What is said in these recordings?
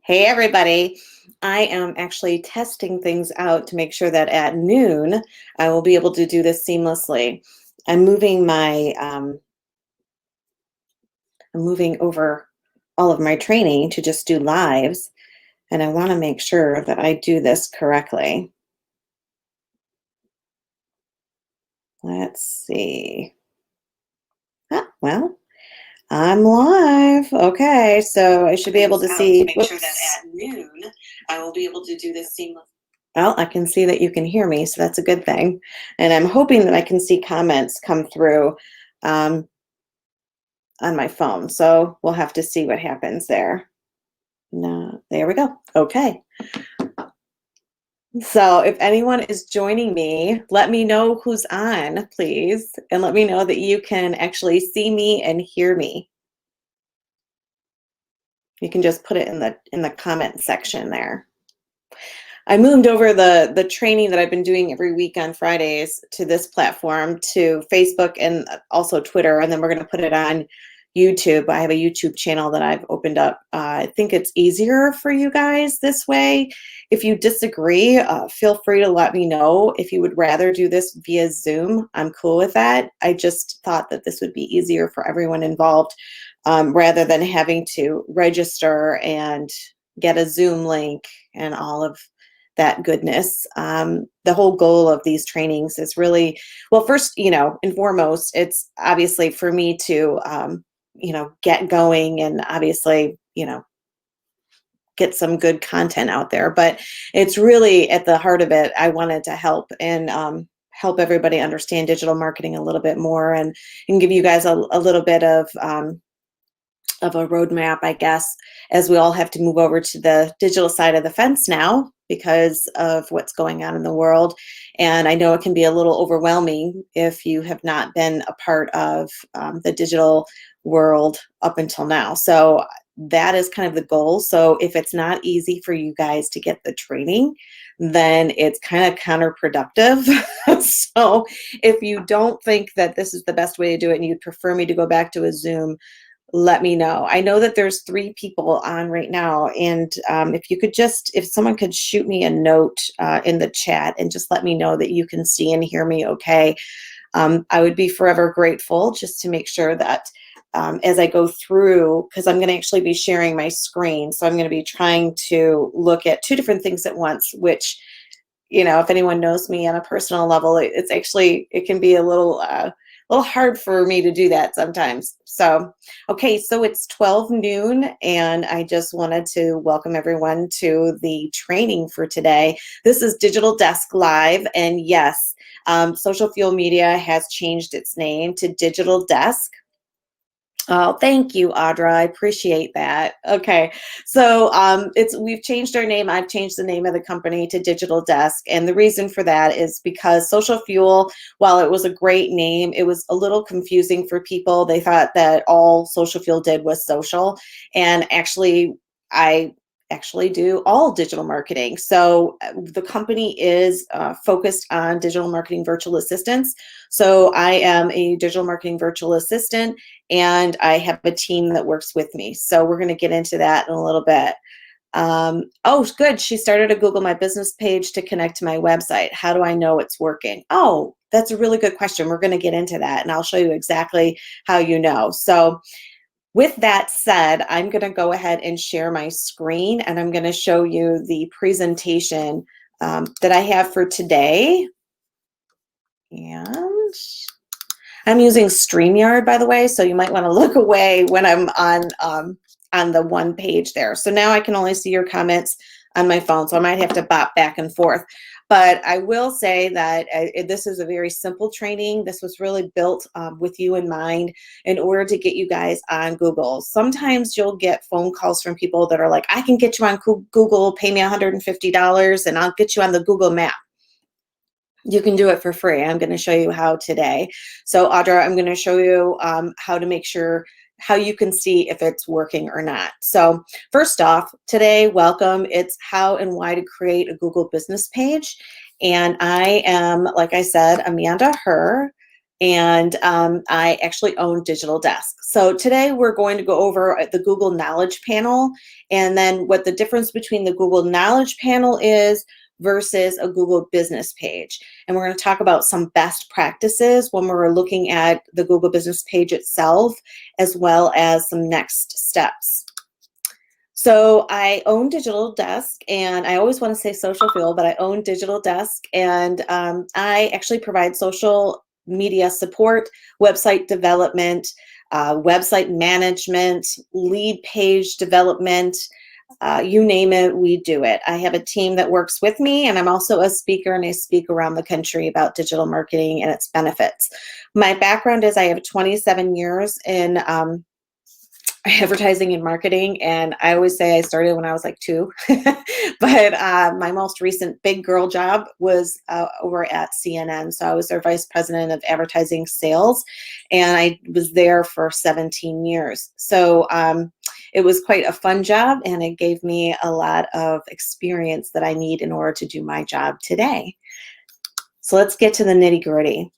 Hey, everybody. I am actually testing things out to make sure that at noon I will be able to do this seamlessly. I'm moving I'm moving over all of my training to just do lives, and I want to make sure that I do this correctly. Let's see. Well, I'm live. Okay, so I should be able to see. To make sure that at noon I will be able to do this seamless. Well, I can see that you can hear me, so that's a good thing. And I'm hoping that I can see comments come through um, on my phone. So we'll have to see what happens there. No, there we go. Okay. So if anyone is joining me, let me know who's on, please, and let me know that you can actually see me and hear me. You can just put it in the comment section there. I moved over the training that I've been doing every week on Fridays to this platform, to Facebook and also Twitter, and then we're going to put it on YouTube. I have a YouTube channel that I've opened up. I think it's easier for you guys this way. If you disagree, feel free to let me know. If you would rather do this via Zoom, I'm cool with that. I just thought that this would be easier for everyone involved, rather than having to register and get a Zoom link and all of that goodness. The whole goal of these trainings is really, well, first, and foremost, it's obviously for me to, get going and obviously, get some good content out there. But it's really at the heart of it, I wanted to help and help everybody understand digital marketing a little bit more, and give you guys a little bit of a roadmap, I guess, as we all have to move over to the digital side of the fence now because of what's going on in the world. And I know it can be a little overwhelming if you have not been a part of the digital world up until now. So that is kind of the goal. So if it's not easy for you guys to get the training, then it's kind of counterproductive. So if you don't think that this is the best way to do it and you'd prefer me to go back to a Zoom, let me know. I know that there's 3 people on right now, and if someone could shoot me a note in the chat and just let me know that you can see and hear me okay, I would be forever grateful, just to make sure that as I go through, because I'm going to actually be sharing my screen, so I'm going to be trying to look at 2 different things at once, which, if anyone knows me on a personal level, it can be a little hard for me to do that sometimes. So, okay, so it's 12 noon, and I just wanted to welcome everyone to the training for today. This is Digital Desk Live, and yes, Social Fuel Media has changed its name to Digital Desk. Oh, thank you, Audra. I appreciate that. Okay, so we've changed our name. I've changed the name of the company to Digital Desk, and the reason for that is because Social Fuel, while it was a great name, it was a little confusing for people. They thought that all Social Fuel did was social, and I actually do all digital marketing. So the company is focused on digital marketing virtual assistants. So I am a digital marketing virtual assistant, and I have a team that works with me. So we're going to get into that in a little bit. Oh, good. She started a Google My Business page to connect to my website. How do I know it's working? Oh, that's a really good question. We're going to get into that, and I'll show you exactly how you know. So with that said, I'm going to go ahead and share my screen, and I'm going to show you the presentation that I have for today. And I'm using StreamYard, by the way, so you might want to look away when I'm on the one page there. So now I can only see your comments on my phone, so I might have to bop back and forth. But I will say that this is a very simple training. This was really built with you in mind in order to get you guys on Google. Sometimes you'll get phone calls from people that are like, I can get you on Google, pay me $150 and I'll get you on the Google map. You can do it for free. I'm going to show you how today. So Audra, I'm going to show you how to make sure how you can see if it's working or not. So first off, today, welcome. It's how and why to create a Google business page. And I am, like I said, Amanda Herr. and I actually own Digital Desk. So today we're going to go over the Google Knowledge Panel, and then what the difference between the Google Knowledge Panel is versus a Google Business page. And we're going to talk about some best practices when we're looking at the Google Business page itself, as well as some next steps. So I own Digital Desk, and I always want to say Social Fuel, but I own Digital Desk, and I actually provide social media support, website development, website management, lead page development, you name it, we do it. I have a team that works with me, and I'm also a speaker, and I speak around the country about digital marketing and its benefits. My background is I have 27 years in advertising and marketing, and I always say I started when I was like 2, but my most recent big girl job was over at CNN. So I was their vice president of advertising sales, and I was there for 17 years. So it was quite a fun job, and it gave me a lot of experience that I need in order to do my job today. So let's get to the nitty-gritty.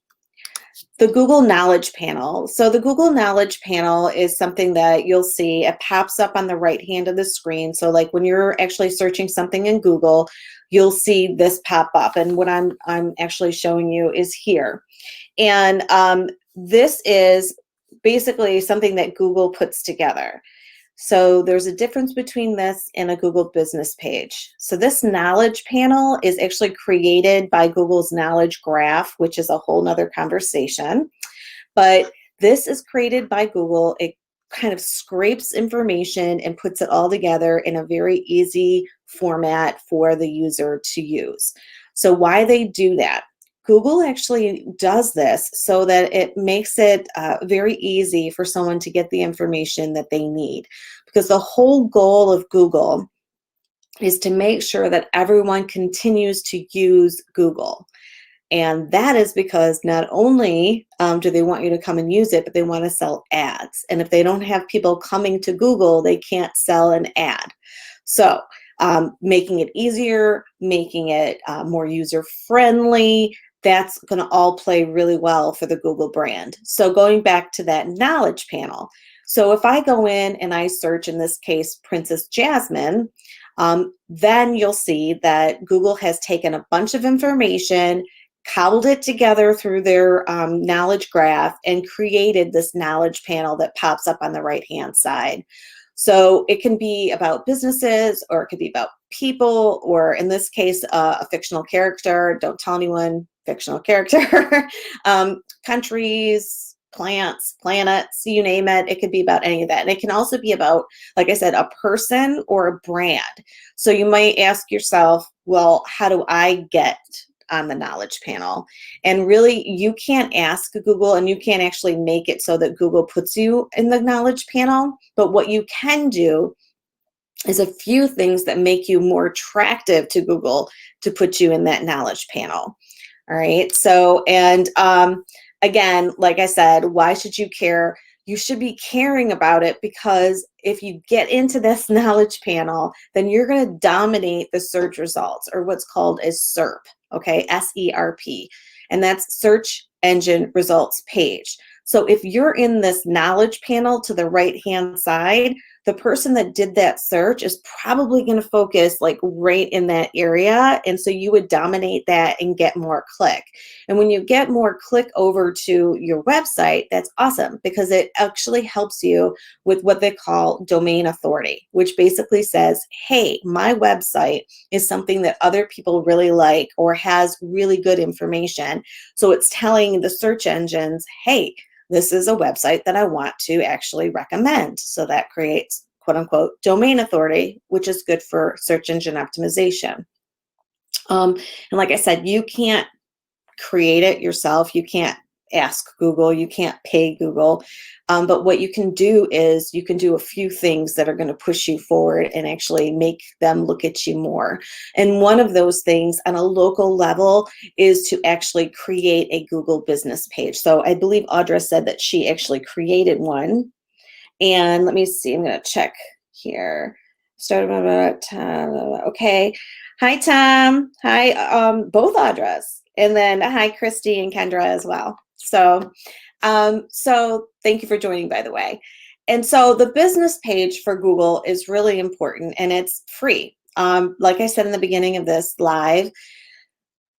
The Google Knowledge Panel. So the Google Knowledge Panel is something that you'll see, it pops up on the right hand of the screen. So like when you're actually searching something in Google, you'll see this pop up. And what I'm actually showing you is here. And this is basically something that Google puts together. So there's a difference between this and a Google Business page. So this knowledge panel is actually created by Google's Knowledge Graph, which is a whole nother conversation. But this is created by Google. It kind of scrapes information and puts it all together in a very easy format for the user to use. So why they do that? Google actually does this so that it makes it very easy for someone to get the information that they need. Because the whole goal of Google is to make sure that everyone continues to use Google. And that is because not only do they want you to come and use it, but they want to sell ads. And if they don't have people coming to Google, they can't sell an ad. So making it easier, making it more user-friendly, that's going to all play really well for the Google brand. So going back to that knowledge panel. So if I go in and I search, in this case, Princess Jasmine, then you'll see that Google has taken a bunch of information, cobbled it together through their knowledge graph, and created this knowledge panel that pops up on the right-hand side. So it can be about businesses, or it could be about people, or in this case, a fictional character. Don't tell anyone, fictional character. Countries, plants, planets, you name it. It could be about any of that. And it can also be about, like I said, a person or a brand. So you might ask yourself, well, how do I get on the knowledge panel? And really, you can't ask Google, and you can't actually make it so that Google puts you in the knowledge panel. But what you can do is a few things that make you more attractive to Google to put you in that knowledge panel. All right. So, and again, like I said, why should you care? You should be caring about it, because if you get into this knowledge panel, then you're going to dominate the search results, or what's called a SERP, okay, S-E-R-P, and that's search engine results page. So if you're in this knowledge panel to the right-hand side, the person that did that search is probably going to focus like right in that area. And so you would dominate that and get more click. And when you get more click over to your website, that's awesome, because it actually helps you with what they call domain authority, which basically says, hey, my website is something that other people really like or has really good information. So it's telling the search engines, hey, this is a website that I want to actually recommend. So that creates, quote unquote, domain authority, which is good for search engine optimization. And like I said, you can't create it yourself. You can't ask Google, you can't pay Google. But what you can do is you can do a few things that are going to push you forward and actually make them look at you more. And one of those things on a local level is to actually create a Google business page. So I believe Audra said that she actually created one. And let me see, I'm going to check here. Okay. Hi, Tom. Hi, both Audras. And then hi, Christy and Kendra as well. So, so thank you for joining, by the way. And so the business page for Google is really important and it's free. Like I said in the beginning of this live,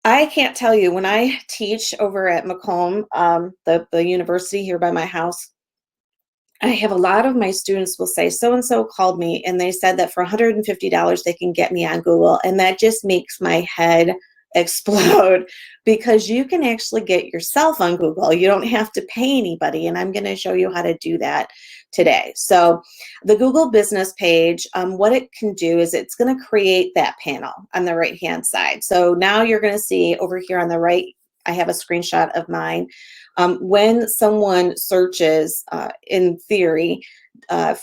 I can't tell you, when I teach over at Macomb, the university here by my house, I have a lot of my students will say, so-and-so called me and they said that for $150 they can get me on Google. And that just makes my head explode because you can actually get yourself on Google. You don't have to pay anybody. And I'm going to show you how to do that today. So the Google business page, what it can do is it's going to create that panel on the right-hand side. So now you're going to see over here on the right, I have a screenshot of mine. When someone searches, in theory,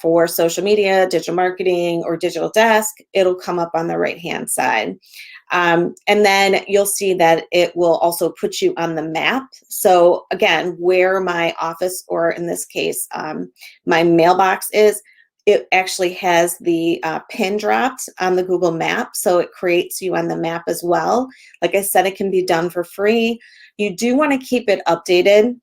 for social media, digital marketing, or digital desk, it'll come up on the right-hand side. And then you'll see that it will also put you on the map. So again, where my office, or in this case, my mailbox is, it actually has the pin dropped on the Google map. So it creates you on the map as well. Like I said, it can be done for free. You do want to keep it updated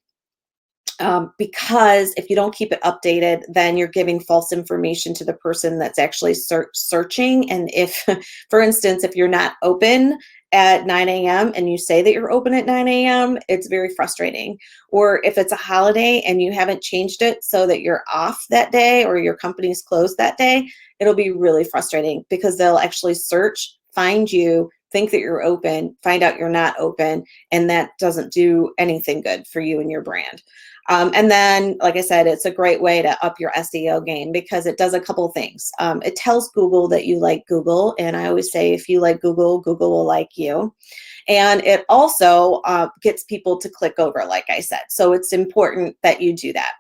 because if you don't keep it updated, then you're giving false information to the person that's actually searching. And if, for instance, if you're not open at 9 a.m. and you say that you're open at 9 a.m., it's very frustrating. Or if it's a holiday and you haven't changed it so that you're off that day or your company's closed that day, it'll be really frustrating because they'll actually search, find you, think that you're open, find out you're not open, and that doesn't do anything good for you and your brand. And then, like I said, it's a great way to up your SEO game because it does a couple things. It tells Google that you like Google, and I always say if you like Google, Google will like you. And it also gets people to click over, like I said. So it's important that you do that.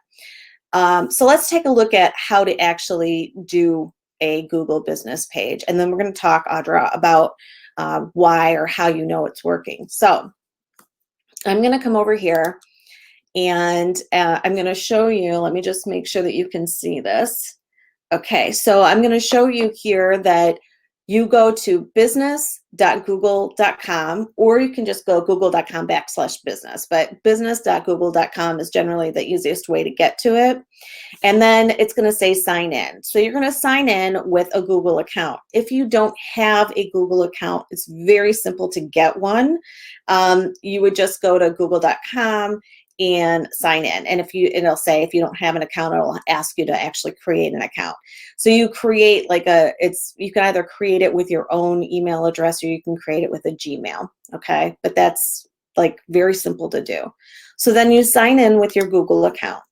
So let's take a look at how to actually do a Google business page. And then we're going to talk, Audra, about why or how you know it's working. So I'm going to come over here and I'm going to show you, let me just make sure that you can see this. Okay, so I'm going to show you here that you go to business.google.com, or you can just go google.com/business, but business.google.com is generally the easiest way to get to it. And then it's going to say sign in. So you're going to sign in with a Google account. If you don't have a Google account, it's very simple to get one. You would just go to google.com and sign in. And it'll say if you don't have an account, it'll ask you to actually create an account. So you create you can either create it with your own email address or you can create it with a Gmail. Okay. But that's like very simple to do. So then you sign in with your Google account.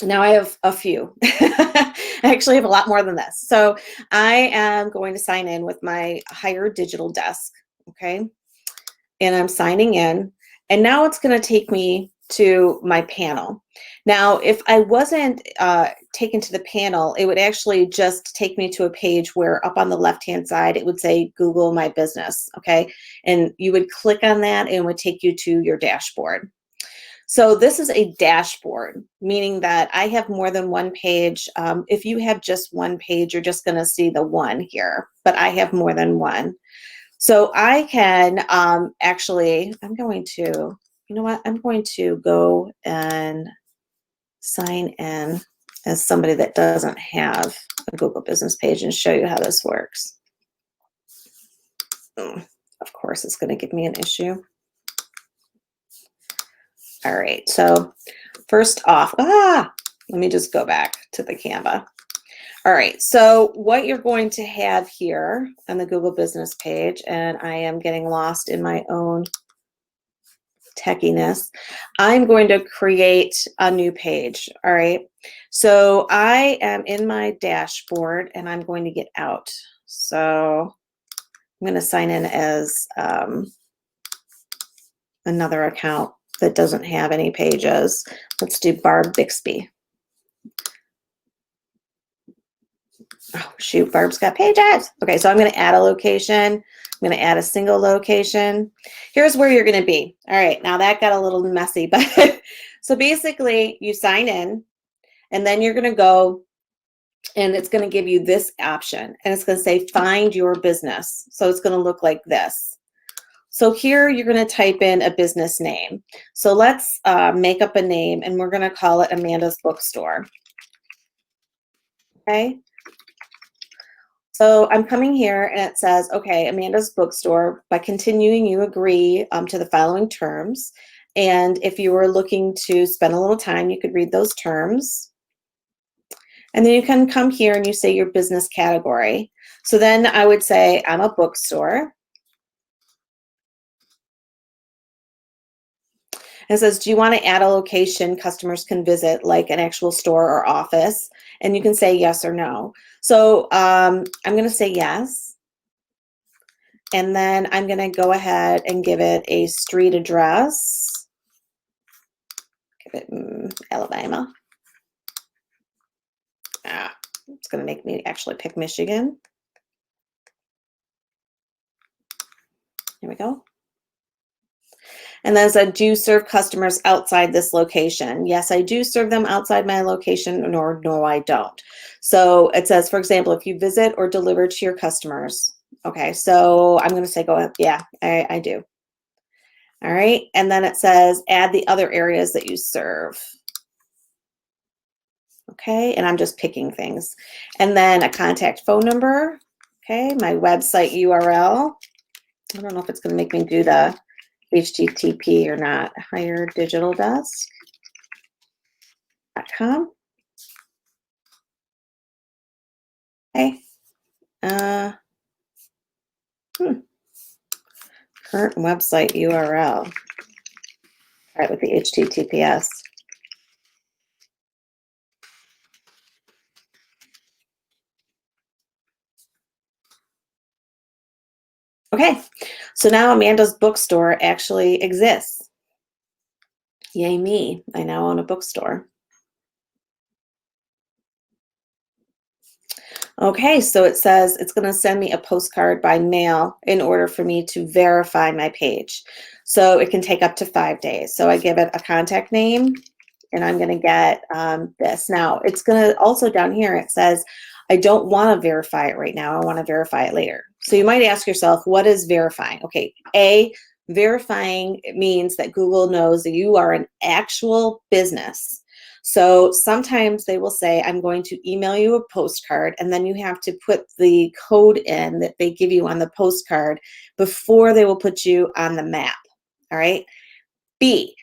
Now I have a few. I actually have a lot more than this. So I am going to sign in with my Hire Digital Desk. Okay. And I'm signing in. And now it's going to take me to my panel. Now, if I wasn't taken to the panel, it would actually just take me to a page where up on the left-hand side, it would say Google My Business, okay? And you would click on that and it would take you to your dashboard. So this is a dashboard, meaning that I have more than one page. If you have just one page, you're just going to see the one here, but I have more than one. So I can actually, I'm going to go and sign in as somebody that doesn't have a Google business page and show you how this works. Of course, it's going to give me an issue. All right, so first off, let me just go back to the Canva. All right, so what you're going to have here on the Google business page, and I am getting lost in my own techiness, I'm going to create a new page. All right, so I am in my dashboard and I'm going to get out. So I'm going to sign in as another account that doesn't have any pages. Let's do Barb Bixby. Oh, shoot, Barb's got pages. Okay, so I'm going to add a location. I'm going to add a single location. Here's where you're going to be. All right, now that got a little messy, but so basically you sign in and then you're going to go and it's going to give you this option and it's going to say find your business. So it's going to look like this. So here you're going to type in a business name. So let's make up a name and we're going to call it Amanda's Bookstore. Okay. So I'm coming here and it says, okay, Amanda's Bookstore. By continuing, you agree to the following terms. And if you were looking to spend a little time, you could read those terms. And then you can come here and you say your business category. So then I would say I'm a bookstore. And it says, do you want to add a location customers can visit, like an actual store or office? And you can say yes or no. So I'm going to say yes. And then I'm going to go ahead and give it a street address. Give it Alabama. It's going to make me actually pick Michigan. Here we go. And then it said, do you serve customers outside this location? Yes, I do serve them outside my location, or no, I don't. So it says, for example, if you visit or deliver to your customers. Okay, so I'm going to say, go ahead. Yeah, I do. All right, and then it says, add the other areas that you serve. Okay, and I'm just picking things. And then a contact phone number. Okay, my website URL. I don't know if it's going to make me do the HTTP or not. HireDigitalDesk.com. Okay. Current website URL. All right, with the HTTPS. Okay, so now Amanda's Bookstore actually exists. Yay me, I now own a bookstore. Okay, so it says it's going to send me a postcard by mail in order for me to verify my page. So it can take up to 5 days. So I give it a contact name and I'm going to get this. Now it's going to also down here, it says, I don't want to verify it right now. I want to verify it later. So you might ask yourself, what is verifying? Okay, verifying means that Google knows that you are an actual business. So sometimes they will say, I'm going to email you a postcard, and then you have to put the code in that they give you on the postcard before they will put you on the map. All right. B,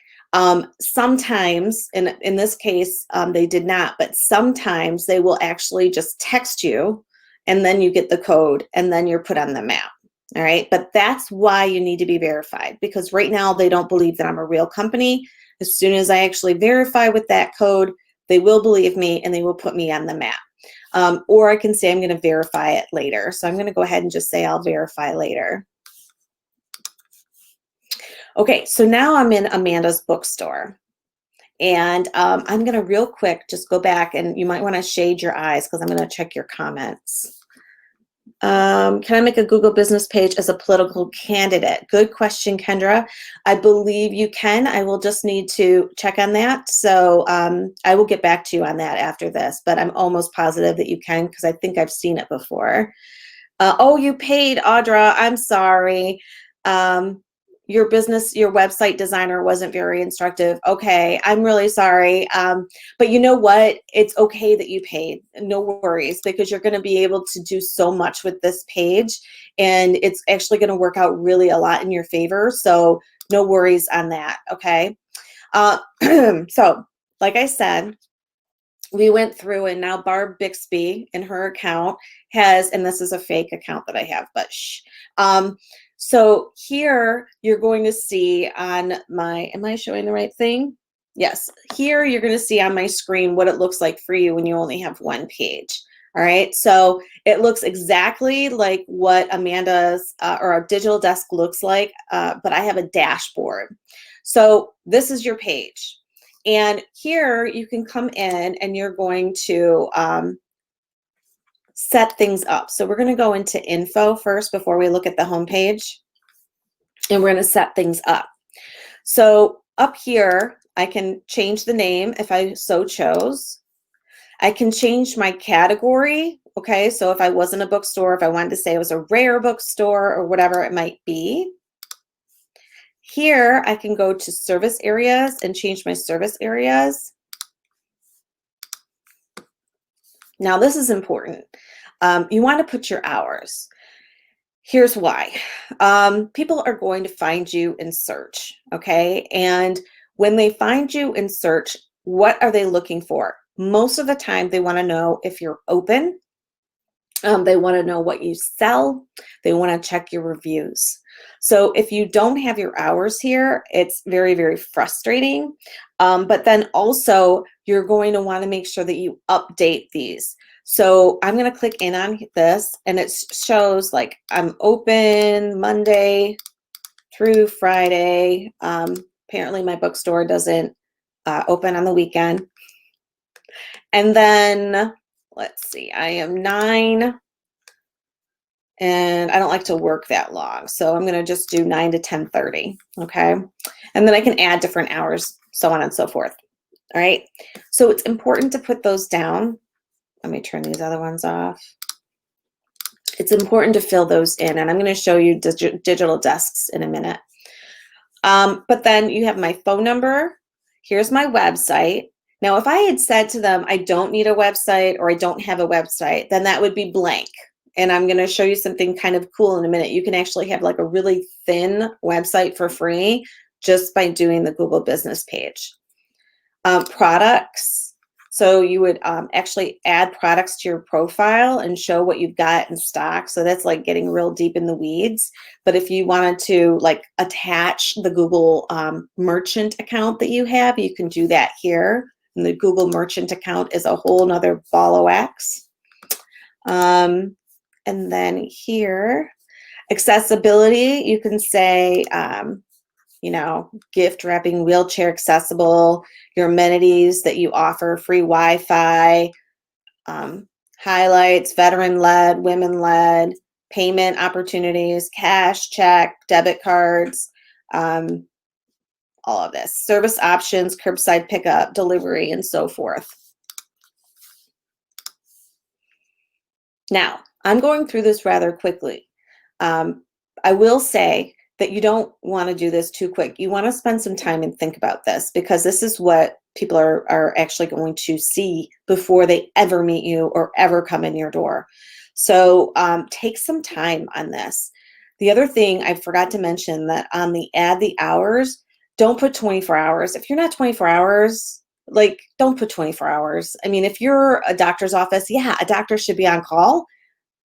sometimes, in this case, they did not, but sometimes they will actually just text you and then you get the code and then you're put on the map. All right. But that's why you need to be verified, because right now they don't believe that I'm a real company. As soon as I actually verify with that code, they will believe me and they will put me on the map. Or I can say I'm going to verify it later. So I'm going to go ahead and just say I'll verify later. Okay, so now I'm in Amanda's Bookstore. And I'm going to real quick just go back, and you might want to shade your eyes because I'm going to check your comments. Can I make a Google business page as a political candidate? Good question, Kendra. I believe you can. I will just need to check on that. So I will get back to you on that after this, but I'm almost positive that you can because I think I've seen it before. Oh, you paid, Audra. I'm sorry. Your website designer wasn't very instructive. Okay, I'm really sorry. But you know what? It's okay that you paid. No worries, because you're going to be able to do so much with this page, and it's actually going to work out really a lot in your favor. So no worries on that. Okay. So like I said, we went through, and now Barb Bixby in her account has, and this is a fake account that I have, but shh. So here you're going to see on my, am I showing the right thing? Yes. Here you're going to see on my screen what it looks like for you when you only have one page. All right. So it looks exactly like what Amanda's or a digital desk looks like, but I have a dashboard. So this is your page. And here you can come in and you're going to set things up. So we're going to go into info first before we look at the home page, and we're going to set things up. So up here, I can change the name if I so chose. I can change my category. Okay, so if I wasn't a bookstore, if I wanted to say it was a rare bookstore or whatever it might be. Here, I can go to service areas and change my service areas. Now, this is important. You want to put your hours. Here's why. People are going to find you in search, okay? And when they find you in search, what are they looking for? Most of the time, they want to know if you're open. They want to know what you sell. They want to check your reviews. So if you don't have your hours here, it's very, very frustrating. But then also, you're going to want to make sure that you update these. So I'm going to click in on this, and it shows like I'm open Monday through Friday. Apparently, my bookstore doesn't open on the weekend. And then, let's see, I am 9, and I don't like to work that long. So I'm going to just do 9 to 10:30, okay? And then I can add different hours, so on and so forth, all right? So it's important to put those down. Let me turn these other ones off. It's important to fill those in, and I'm going to show you digital desks in a minute. But then you have my phone number. Here's my website. Now, if I had said to them, I don't need a website or I don't have a website, then that would be blank. And I'm going to show you something kind of cool in a minute. You can actually have like a really thin website for free just by doing the Google business page. Products. So you would actually add products to your profile and show what you've got in stock. So that's like getting real deep in the weeds. But if you wanted to like attach the Google merchant account that you have, you can do that here. And the Google merchant account is a whole nother ball of wax. And then here, accessibility, you can say, you know, gift wrapping, wheelchair accessible, your amenities that you offer, free Wi-Fi, highlights, veteran-led, women-led, payment opportunities, cash, check, debit cards, all of this. Service options, curbside pickup, delivery, and so forth. Now, I'm going through this rather quickly. I will say that you don't want to do this too quick. You want to spend some time and think about this, because this is what people are actually going to see before they ever meet you or ever come in your door. So take some time on this. The other thing I forgot to mention, that on the add the hours, don't put 24 hours. If you're not 24 hours, like, don't put 24 hours. I mean, if you're a doctor's office, yeah, a doctor should be on call,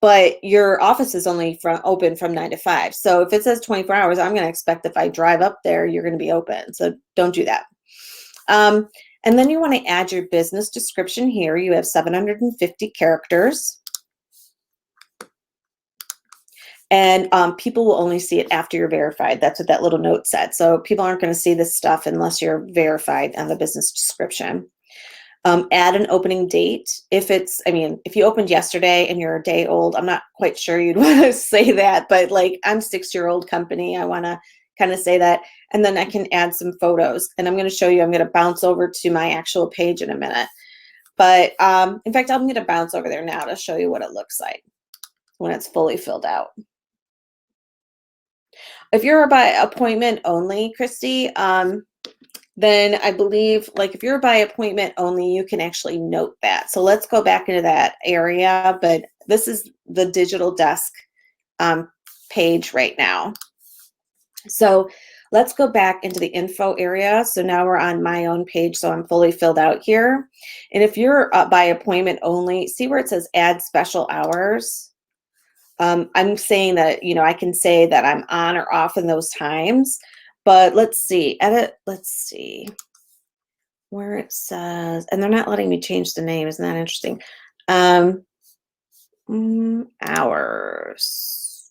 but your office is only open from 9 to 5. So if it says 24 hours, I'm going to expect if I drive up there, you're going to be open. So don't do that. And then you want to add your business description here. You have 750 characters. And people will only see it after you're verified. That's what that little note said. So people aren't going to see this stuff unless you're verified on the business description. Add an opening date. If it's, I mean, if you opened yesterday and you're a day old, I'm not quite sure you'd want to say that, but like, I'm 6-year-old company, I want to kind of say that. And then I can add some photos, and I'm going to show you, I'm going to bounce over to my actual page in a minute. But in fact, I'm going to bounce over there now to show you what it looks like when it's fully filled out. If you're by appointment only, Christy, then I believe, like, if you're by appointment only, you can actually note that. So let's go back into that area, but this is the digital desk page right now. So let's go back into the info area. So now we're on my own page, so I'm fully filled out here. And if you're by appointment only, see where it says add special hours? I'm saying that, you know, I can say that I'm on or off in those times. But let's see, edit, let's see where it says, and they're not letting me change the name. Isn't that interesting? Hours.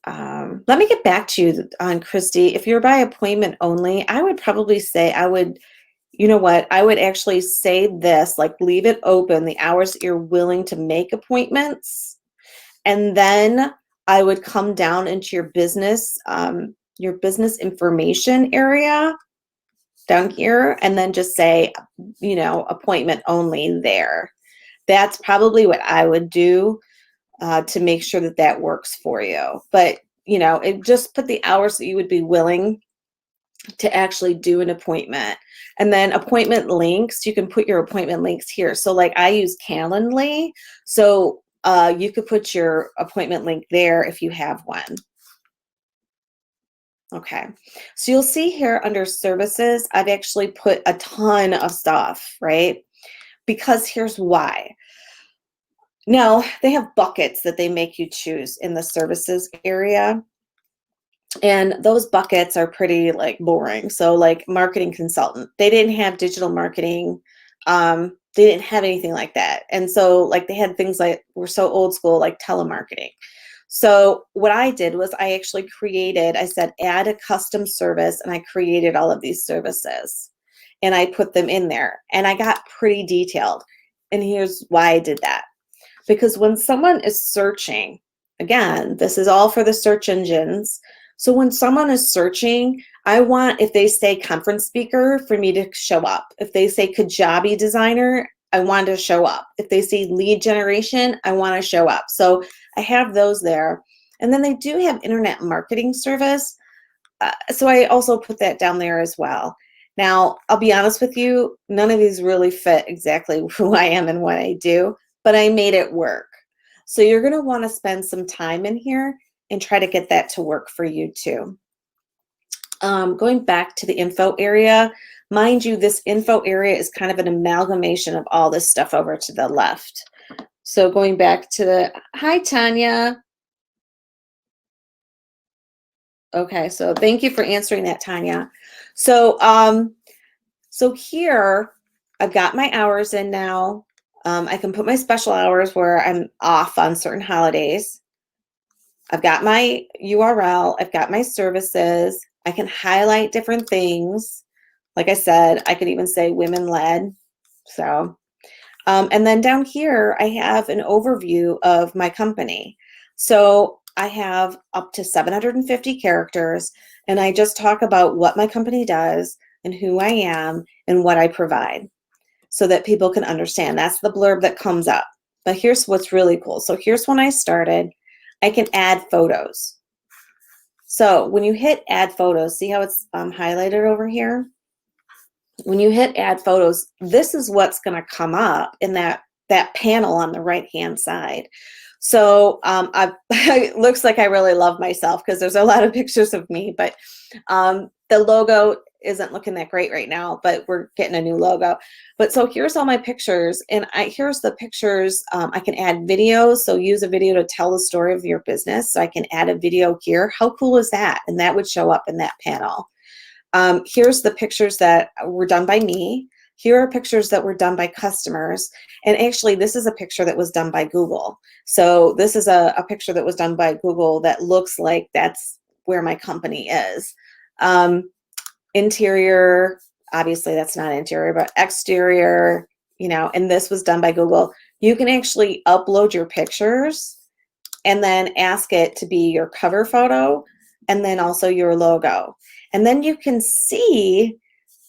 Let me get back to you on Christy. If you're by appointment only, I would probably say you know what? I would actually say this, like, leave it open, the hours that you're willing to make appointments. And then I would come down into your business information area down here, and then just say, you know, appointment only there. That's probably what I would do to make sure that that works for you. But just put the hours that you would be willing to actually do an appointment. And then appointment links, you can put your appointment links here. So like I use Calendly, so you could put your appointment link there if you have one. Okay, so you'll see here under services, I've actually put a ton of stuff, right? Because here's why. Now, they have buckets that they make you choose in the services area. And those buckets are pretty like boring. So like marketing consultant, they didn't have digital marketing. They didn't have anything like that. And so like they had things like were so old school, like telemarketing. So what I did was I actually I said, add a custom service, and I created all of these services and I put them in there and I got pretty detailed. And here's why I did that. Because when someone is searching, again, this is all for the search engines. So when someone is searching, I want, if they say conference speaker, for me to show up. If they say Kajabi designer, I want to show up. If they say lead generation, I want to show up. So I have those there. And then they do have internet marketing service. So I also put that down there as well. Now, I'll be honest with you, none of these really fit exactly who I am and what I do, but I made it work. So you're going to want to spend some time in here and try to get that to work for you too. Going back to the info area, mind you, this info area is kind of an amalgamation of all this stuff over to the left. So going back to the, hi, Tanya. Okay, so thank you for answering that, Tanya. So, so here I've got my hours in now. I can put my special hours where I'm off on certain holidays. I've got my URL. I've got my services. I can highlight different things. Like I said, I could even say women-led. So, and then down here, I have an overview of my company. So I have up to 750 characters, and I just talk about what my company does and who I am and what I provide so that people can understand. That's the blurb that comes up. But here's what's really cool. So here's when I started. I can add photos. So when you hit add photos, see how it's highlighted over here? When you hit add photos, this is what's going to come up in that panel on the right-hand side. So it looks like I really love myself because there's a lot of pictures of me, but the logo isn't looking that great right now, but we're getting a new logo. But so here's all my pictures, and here's the pictures. I can add videos, so use a video to tell the story of your business. So I can add a video here. How cool is that? And that would show up in that panel. Here's the pictures that were done by me. Here are pictures that were done by customers. And actually, this is a picture that was done by Google. So this is a picture that was done by Google that looks like that's where my company is. Interior, obviously that's not interior, but exterior, and this was done by Google. You can actually upload your pictures and then ask it to be your cover photo and then also your logo. And then you can see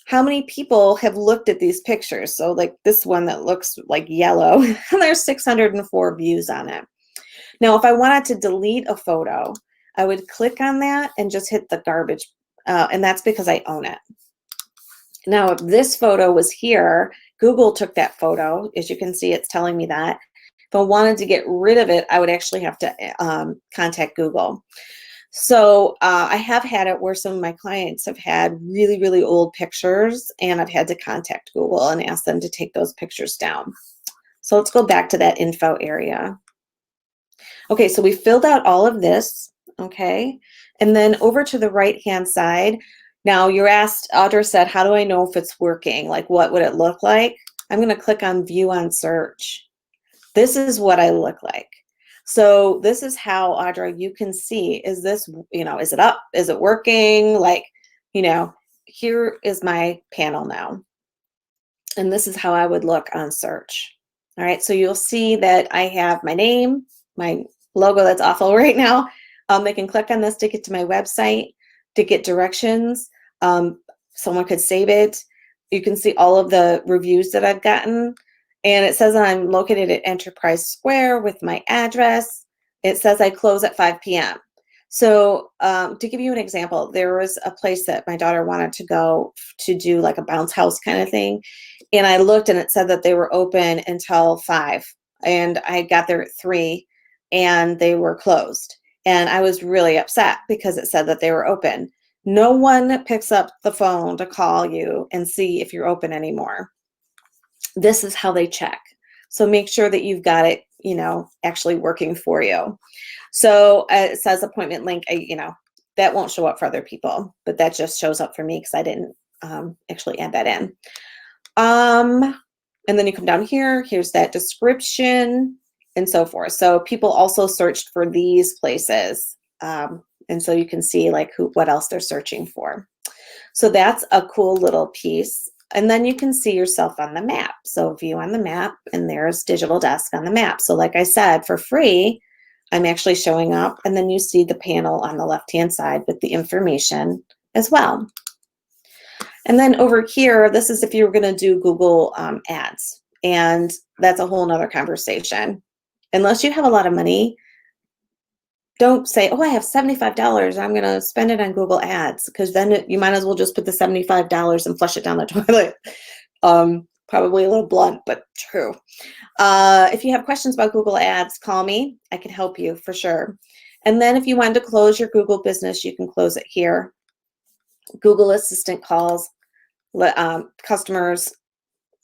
how many people have looked at these pictures. So like this one that looks like yellow, and there's 604 views on it. Now, if I wanted to delete a photo, I would click on that and just hit the garbage, and that's because I own it. Now, if this photo was here, Google took that photo. As you can see, it's telling me that. If I wanted to get rid of it, I would actually have to contact Google. So I have had it where some of my clients have had really, really old pictures, and I've had to contact Google and ask them to take those pictures down. So let's go back to that info area. Okay, so we filled out all of this, okay? And then over to the right-hand side, now you're asked, Audra said, how do I know if it's working? Like, what would it look like? I'm gonna click on View on Search. This is what I look like. So this is how, Audra, you can see, is this, is it up? Is it working? Like, here is my panel now. And this is how I would look on search. All right, so you'll see that I have my name, my logo that's awful right now. They can click on this to get to my website, to get directions. Someone could save it. You can see all of the reviews that I've gotten. And it says I'm located at Enterprise Square with my address. It says I close at 5 p.m. So to give you an example, there was a place that my daughter wanted to go to do like a bounce house kind of thing. And I looked and it said that they were open until 5. And I got there at 3 and they were closed. And I was really upset because it said that they were open. No one picks up the phone to call you and see if you're open anymore. This is how they check. So make sure that you've got it, actually working for you. So it says appointment link, that won't show up for other people, but that just shows up for me because I didn't actually add that in. And then you come down here, here's that description and so forth. So people also searched for these places. And so you can see like what else they're searching for. So that's a cool little piece. And then you can see yourself on the map. So view on the map, and there's Digital Desk on the map. So like I said, for free, I'm actually showing up, and then you see the panel on the left-hand side with the information as well. And then over here, this is if you were going to do Google ads, and that's a whole nother conversation. Unless you have a lot of money, don't say, oh, I have $75. I'm going to spend it on Google ads, because then you might as well just put the $75 and flush it down the toilet. Probably a little blunt, but true. If you have questions about Google ads, call me. I can help you for sure. And then if you wanted to close your Google business, you can close it here. Google Assistant calls. Let customers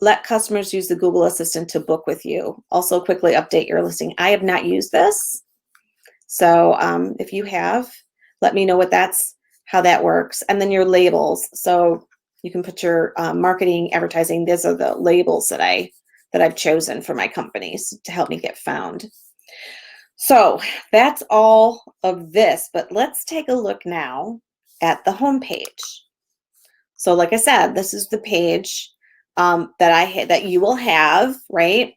use the Google Assistant to book with you. Also quickly update your listing. I have not used this. So if you have, let me know how that works. And then your labels. So you can put your marketing, advertising. These are the labels that I've chosen for my companies to help me get found. So that's all of this, but let's take a look now at the home page. So like I said, this is the page that you will have, right?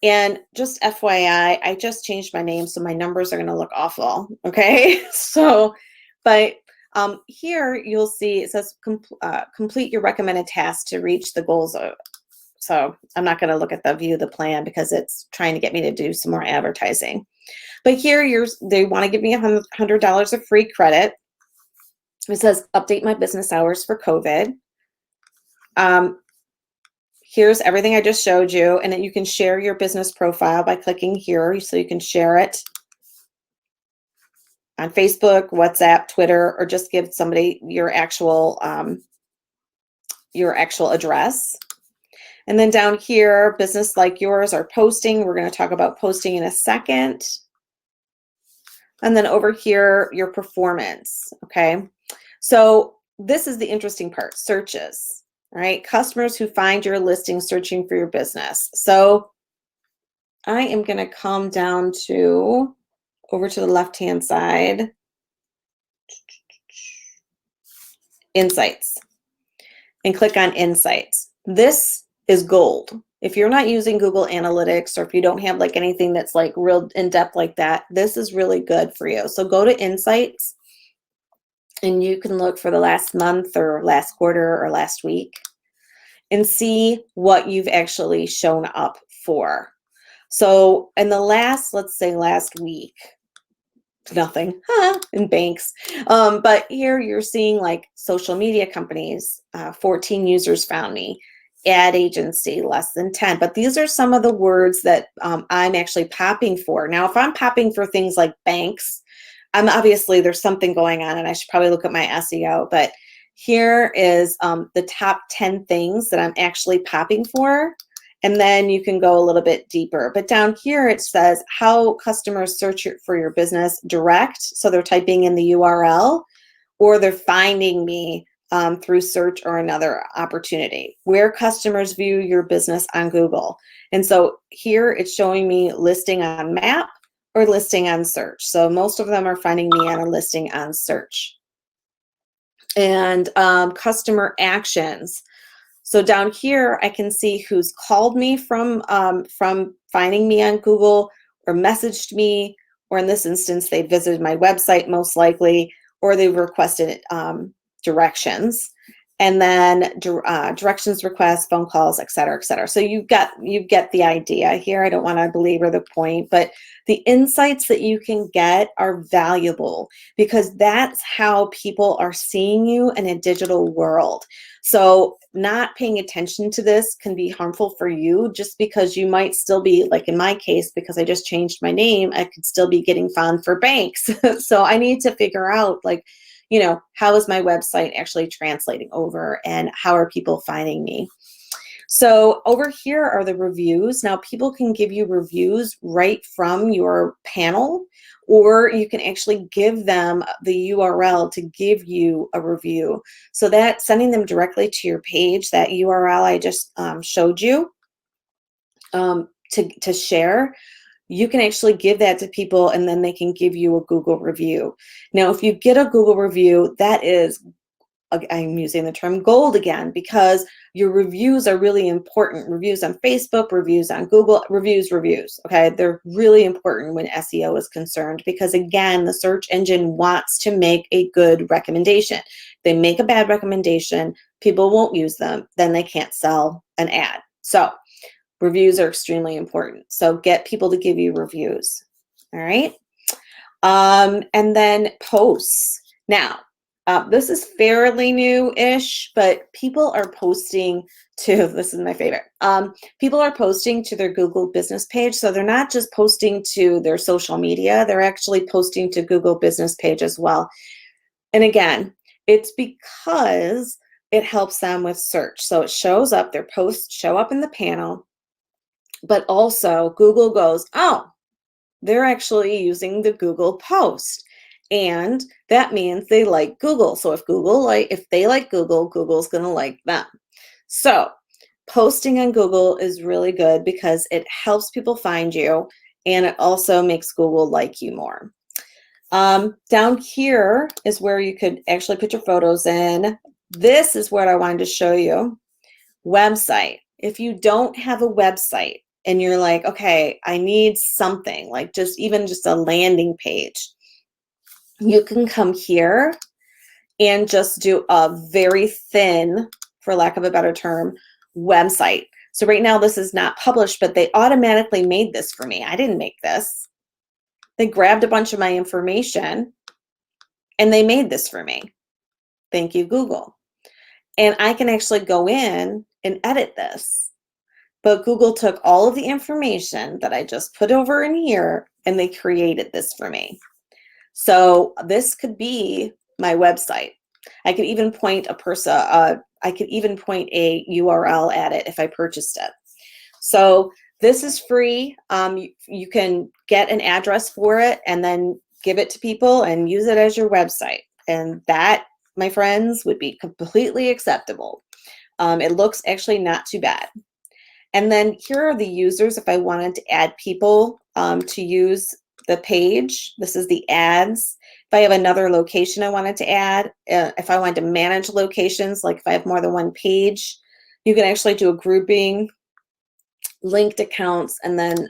And just FYI, I just changed my name, so my numbers are going to look awful, okay? So, but here you'll see it says complete your recommended tasks to reach the goals. So I'm not going to look at the view of the plan because it's trying to get me to do some more advertising. But here they want to give me $100 of free credit. It says update my business hours for COVID. Here's everything I just showed you, and then you can share your business profile by clicking here, so you can share it on Facebook, WhatsApp, Twitter, or just give somebody your actual address. And then down here, business like yours are posting. We're going to talk about posting in a second. And then over here, your performance, okay? So this is the interesting part, searches. All right, customers who find your listing searching for your business. So I am going to come down over to the left-hand side, Insights, and click on Insights. This is gold. If you're not using Google Analytics, or if you don't have like anything that's like real in-depth like that, this is really good for you. So go to Insights, and you can look for the last month or last quarter or last week and see what you've actually shown up for. So in the last week, nothing in banks. But here you're seeing like social media companies, 14 users found me, ad agency, less than 10. But these are some of the words that I'm actually popping for. Now, if I'm popping for things like banks, obviously there's something going on and I should probably look at my SEO, but here is the top 10 things that I'm actually popping for. And then you can go a little bit deeper. But down here it says how customers search for your business direct. So they're typing in the URL, or they're finding me through search or another opportunity. Where customers view your business on Google. And so here it's showing me listing on map or listing on search. So most of them are finding me on a listing on search. And customer actions. So down here, I can see who's called me from finding me on Google, or messaged me, or in this instance, they visited my website most likely, or they've requested directions. and then directions requests, phone calls, et cetera, et cetera. So you get the idea here. I don't want to belabor the point, but the insights that you can get are valuable because that's how people are seeing you in a digital world. So not paying attention to this can be harmful for you just because you might still be, like in my case, because I just changed my name, I could still be getting found for banks. So I need to figure out, like, you know, how is my website actually translating over and how are people finding me? So over here are the reviews. Now people can give you reviews right from your panel, or you can actually give them the URL to give you a review. So that sending them directly to your page, that URL I just showed you to share, you can actually give that to people and then they can give you a Google review. Now, if you get a Google review, that is, I'm using the term gold again, because your reviews are really important. Reviews on Facebook, reviews on Google, reviews, okay? They're really important when SEO is concerned because, again, the search engine wants to make a good recommendation. They make a bad recommendation, people won't use them, then they can't sell an ad. So reviews are extremely important. So get people to give you reviews, all right? And then posts. Now, this is fairly new-ish, but people are posting to, this is my favorite, people are posting to their Google business page. So they're not just posting to their social media, they're actually posting to Google business page as well. And again, it's because it helps them with search. So it shows up, their posts show up in the panel, but also Google goes, oh, they're actually using the Google post. And that means they like Google. So if they like Google, Google's going to like them. So posting on Google is really good because it helps people find you and it also makes Google like you more. Down here is where you could actually put your photos in. This is what I wanted to show you. Website. If you don't have a website and you're like, okay, I need something like even just a landing page, you can come here and just do a very thin, for lack of a better term, website. So right now this is not published, but they automatically made this for me. I didn't make this. They grabbed a bunch of my information and they made this for me. Thank you, Google. And I can actually go in and edit this. But Google took all of the information that I just put over in here and they created this for me. So this could be my website. I could even point a URL at it if I purchased it. So this is free. You can get an address for it and then give it to people and use it as your website. And that, my friends, would be completely acceptable. It looks actually not too bad. And then here are the users if I wanted to add people to use the page. This is the ads. If I have another location I wanted to add, if I wanted to manage locations, like if I have more than one page, you can actually do a grouping, linked accounts, and then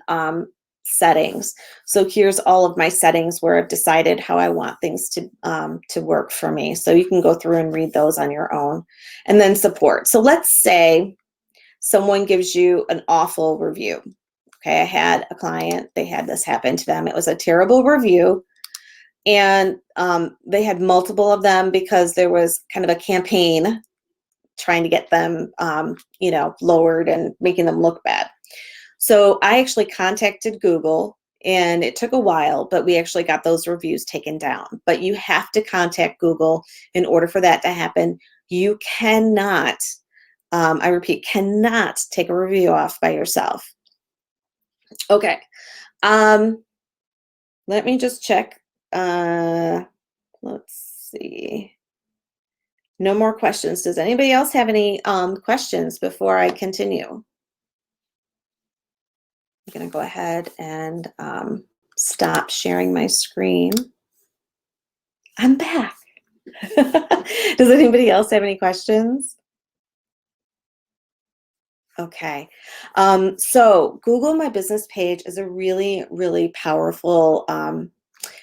settings. So here's all of my settings where I've decided how I want things to work for me. So you can go through and read those on your own. And then support. So let's say someone gives you an awful review. Okay, I had a client, they had this happen to them. It was a terrible review. And they had multiple of them because there was kind of a campaign trying to get them, lowered and making them look bad. So I actually contacted Google and it took a while, but we actually got those reviews taken down. But you have to contact Google in order for that to happen. You cannot, I repeat, cannot take a review off by yourself. Okay. Let me just check. Let's see. No more questions. Does anybody else have any questions before I continue? I'm going to go ahead and stop sharing my screen. I'm back. Does anybody else have any questions? Okay. So Google My Business page is a really, really powerful,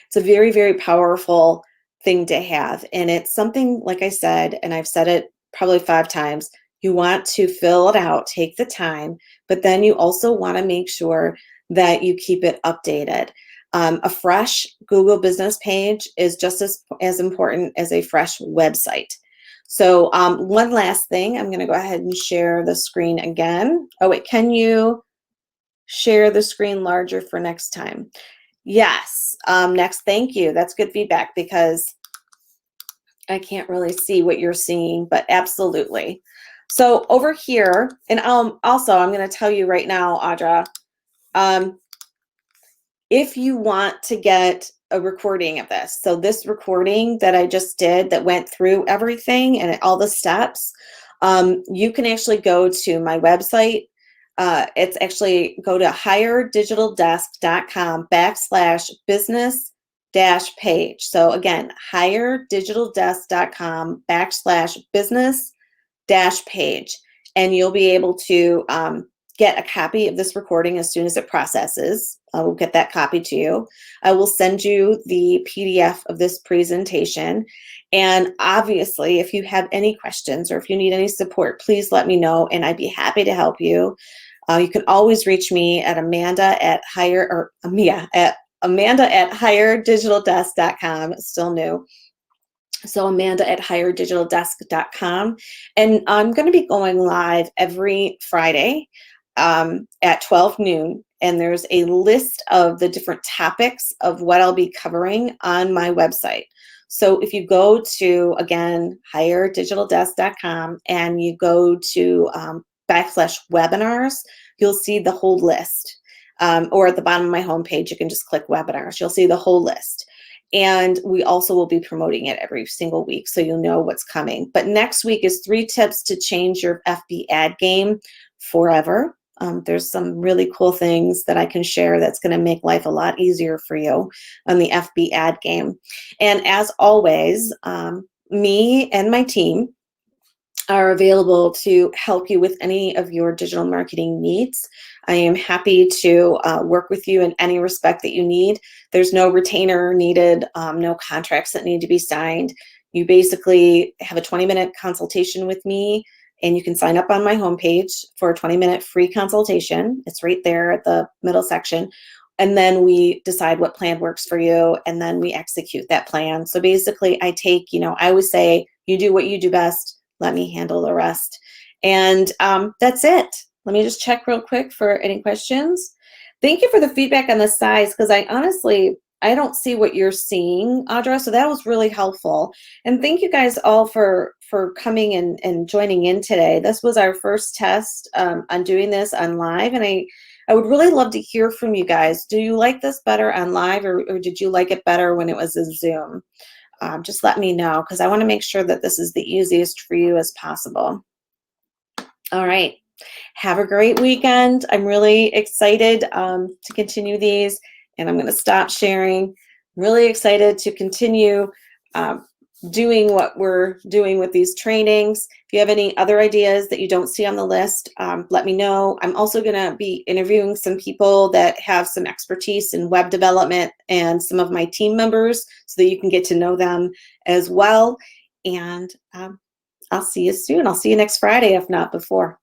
it's a very, very powerful thing to have. And it's something, like I said, and I've said it probably 5 times. You want to fill it out, take the time, but then you also want to make sure that you keep it updated. A fresh Google business page is just as important as a fresh website. So one last thing, I'm going to go ahead and share the screen again. Oh, wait, can you share the screen larger for next time? Yes, next, thank you. That's good feedback because I can't really see what you're seeing, but absolutely. So over here, and also I'm going to tell you right now, Audra, if you want to get a recording of this, so this recording that I just did that went through everything and all the steps, you can actually go to my website. It's actually go to higherdigitaldesk.com/business-page. So again, higherdigitaldesk.com/business-page. And you'll be able to get a copy of this recording as soon as it processes. I will get that copy to you. I will send you the PDF of this presentation. And obviously, if you have any questions or if you need any support, please let me know and I'd be happy to help you. You can always reach me at Amanda@higherdigitaldesk.com. It's still new. So Amanda@higherdigitaldesk.com. And I'm going to be going live every Friday at 12 noon. And there's a list of the different topics of what I'll be covering on my website. So if you go to, again, higherdigitaldesk.com and you go to /webinars, you'll see the whole list. Or at the bottom of my homepage, you can just click webinars. You'll see the whole list. And we also will be promoting it every single week, so you'll know what's coming. But next week is 3 tips to change your FB ad game forever. There's some really cool things that I can share that's going to make life a lot easier for you on the FB ad game. And as always, me and my team are available to help you with any of your digital marketing needs. I am happy to work with you in any respect that you need. There's no retainer needed, no contracts that need to be signed. You basically have a 20-minute consultation with me, and you can sign up on my homepage for a 20-minute free consultation. It's right there at the middle section. And then we decide what plan works for you, and then we execute that plan. So basically, I always say, you do what you do best. Let me handle the rest. And that's it. Let me just check real quick for any questions. Thank you for the feedback on the size, because I don't see what you're seeing, Audra, so that was really helpful. And thank you guys all for coming and joining in today. This was our first test on doing this on live, and I would really love to hear from you guys. Do you like this better on live, or did you like it better when it was a Zoom? Just let me know, because I want to make sure that this is the easiest for you as possible. All right. Have a great weekend. I'm really excited to continue these, and I'm going to stop sharing. Really excited to continue doing what we're doing with these trainings. If you have any other ideas that you don't see on the list, let me know. I'm also going to be interviewing some people that have some expertise in web development and some of my team members so that you can get to know them as well. And I'll see you soon. I'll see you next Friday, if not before.